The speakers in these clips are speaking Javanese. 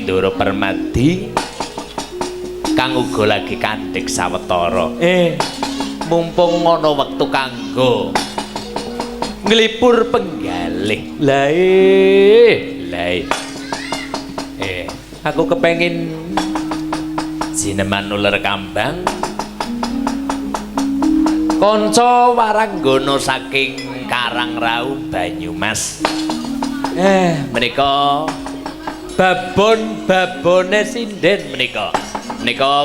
Ndoro Permadi kang uga lagi kandhek sawetara. Mumpung ana wektu kanggo nglipur penggalih. Lah aku kepengin sineman uler kambang kanca waranggana saking Karangrau Banyumas. Menika babon-babone sinden menika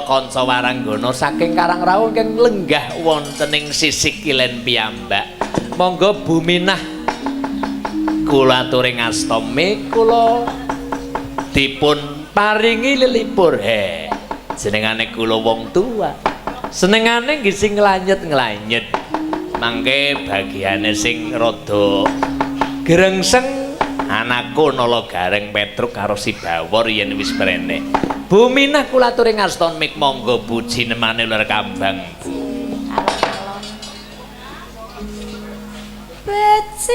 kanca waranggana saking Karangrau ingkang lenggah wonten ing sisih kilen piyambak. Monggo Buminah kula aturing astami kula dipun paringi lelipur. Jenengane kula wong tua senengane nggih sing nglanyet-nglanyet mangke bagiane sing rada grengseng anakku nala gareng Petruk karo si Bawor yen wis prene. Buminah kula aturing astami monggo Bu jinemane uler kambang Bu. Beci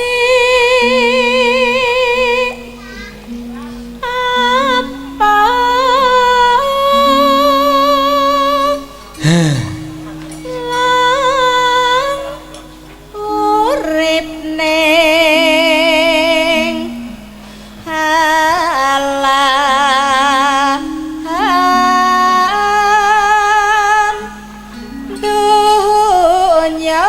apa lan urip ning alam dunya.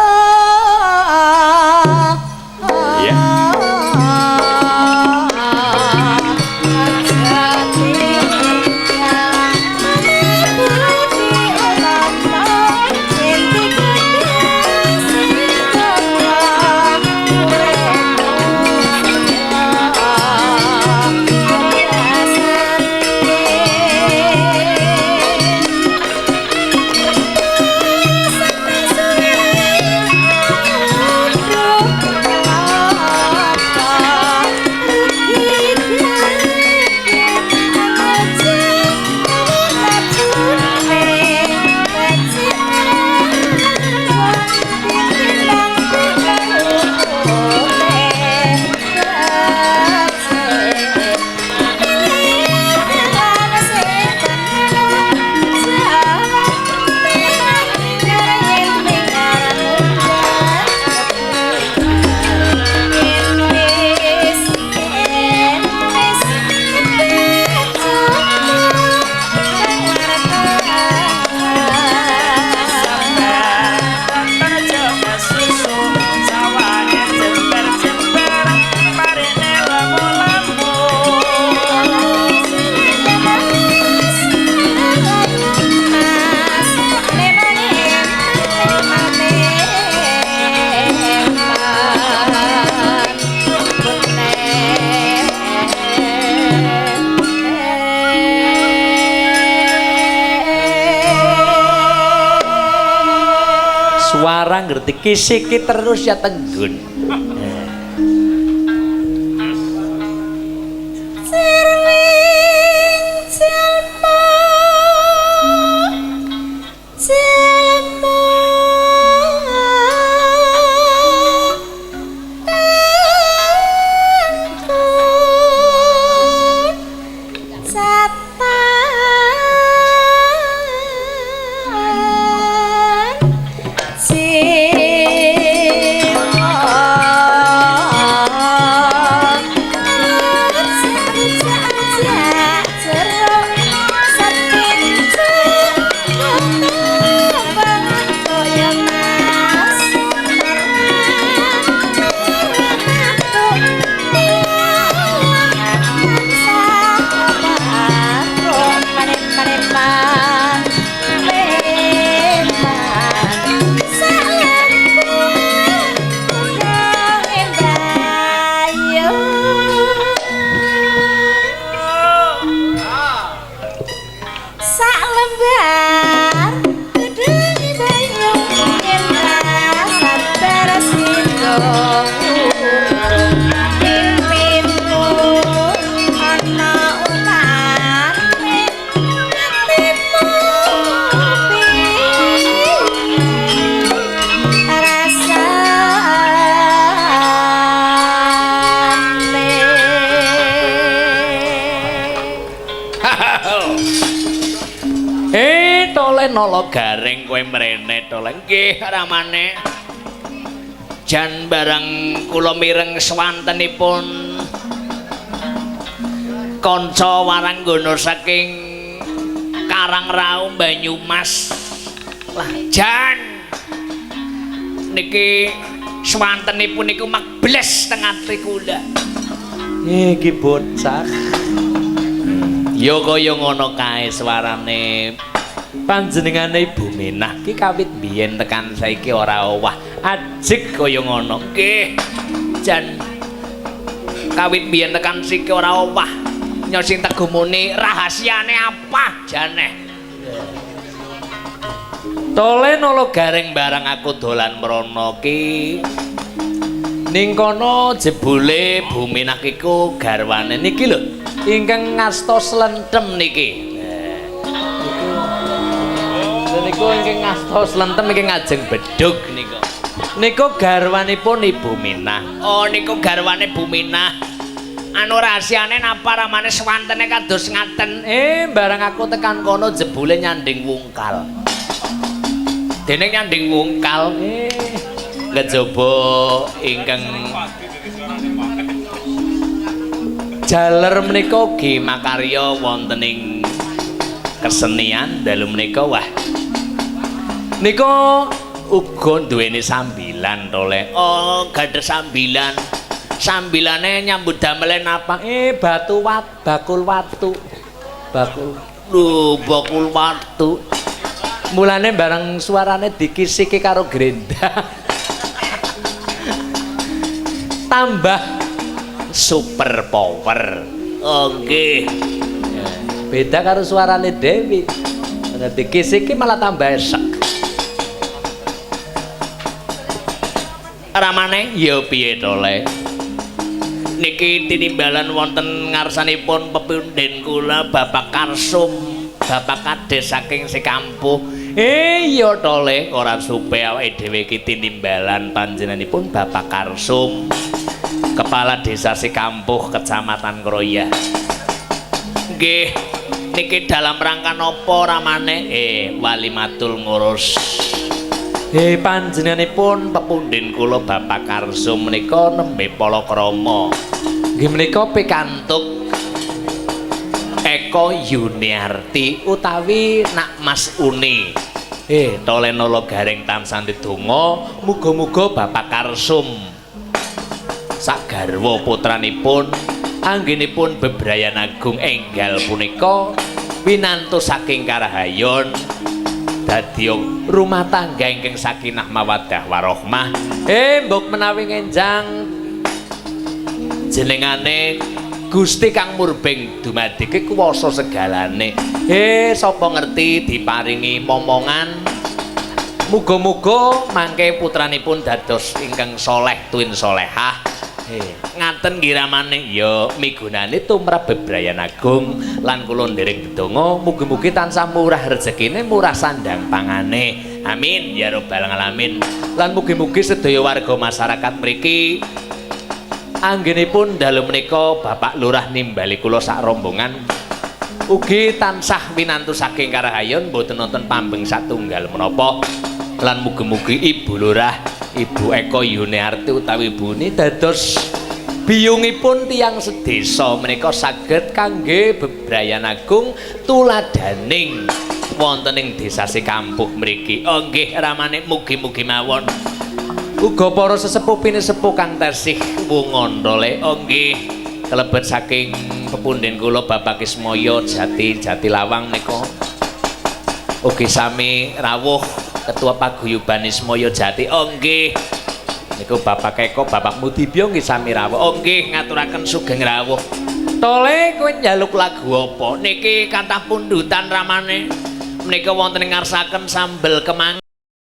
Suara ngerti kisiki terus ya Tenggun. Tole nala garing kowe mrene tole. Nggih, ramane. Jan bareng kula mireng swantenipun kanca waranggana saking Karangrau Banyumas. Lah jan niki swantenipun niku magbles teng ati kula. Iki bocah. Ya kaya ngono kae swarane. Panjenengane Ibu Minah ki kawit biyen tekan saiki ora owah ajeg kaya ngono. Nggih. Jan kawit biyen tekan saiki ora owah. Nyosing tegumune rahasiane apa jane? Tole nala garing barang aku dolan mrono ki. Ning kono jebule Bu Minah iku garwane niki lho, ingkang ngasta slentem niki. Niku ingkang ngasta slentem iki ngajeng bedhug niku. Niku garwanipun Ibu Minah. Oh niku garwane Bu Minah. Anu rahasiane napa ramane swantene kados ngaten. Barang aku tekan kono jebule nyanding wungkal. Dene nyanding wungkal kejaba ingkang jaler menika ugi makarya wonten ing kesenian dalu menika wah. Nika uga duweni sambilan tole. Oh, gadah sambilan. Sambilane nyambut damel napa? Batu bakul watu. Bakul watu. Mulane bareng suarane dikisiki karo Grenda. Tambah super power. Oh nggih. Beda karo suarane Dewi. Dikisiki malah tambah esek. Ramane ya piye tole? Niki tinimbalan wonten ngarsanipun pepundhen kula Bapak Karsum, Bapak Kades saking Sikampuh. Iya tole, ora supe awake dhewe iki tinimbalan panjenenganipun Bapak Karsum, Kepala Desa Sikampuh, Kecamatan Kroya. Nggih, niki dalam rangka napa ramane? Walimatul ngurus. Panjenenganipun pepundhen kula Bapak Karsum menika nembe palakrama. Nggih menika pikantuk Eko Yuniarti utawi Nak Mas Uni. Tole nala garing tansah ndedonga muga-muga Bapak Karsum sak garwa putranipun anggenipun bebrayan agung enggal punika winantu saking karahayon dadi rumah tangga ingkang sakinah mawaddah warahmah. Mbok menawi ngenjang jenengane Gusti Kang Murbeng dumadike kuwasa segalane. Sapa ngerti diparingi momongan. Muga-muga mangke putranipun dados ingkang saleh tuwin salehah. Ngaten giramane ya migunani tumrap bebrayan agung lan kula ndereng ndedonga mugi-mugi tansah murah rezekine murah sandang pangane. Amin ya rabbal alamin. Lan mugi-mugi sedaya warga masyarakat mriki anggenipun dalu menika Bapak Lurah nimbali kula sak rombongan ugi tansah winantu saking karahayon mboten wonten pambeng satunggal menapa lan mugi-mugi Ibu Lurah Ibu Eko Yuniarti utawi Buni dados biyungipun tiyang sedesa menika saged kangge bebrayan agung tuladaning wonten ing Desa Sikampuh mriki. Oh nggih ramane mugi-mugi mawon. Uga para sesepuh pinesepuh kang taksih wungondole. Oh nggih kelebet saking pepundhen kula Bapak Kismaya Jati Lawang nika. Ugi sami rawuh Ketua Paguyuban Ismaya Jati. Oh nggih. Niku Bapak Eko, Bapak Mudibyo nggih sami rawuh. Oh nggih ngaturaken sugeng rawuh. Tole kowe njaluk lagu apa? Niki kathah pundutan ramane. Menika wonten ing ngarsaken sambel kemang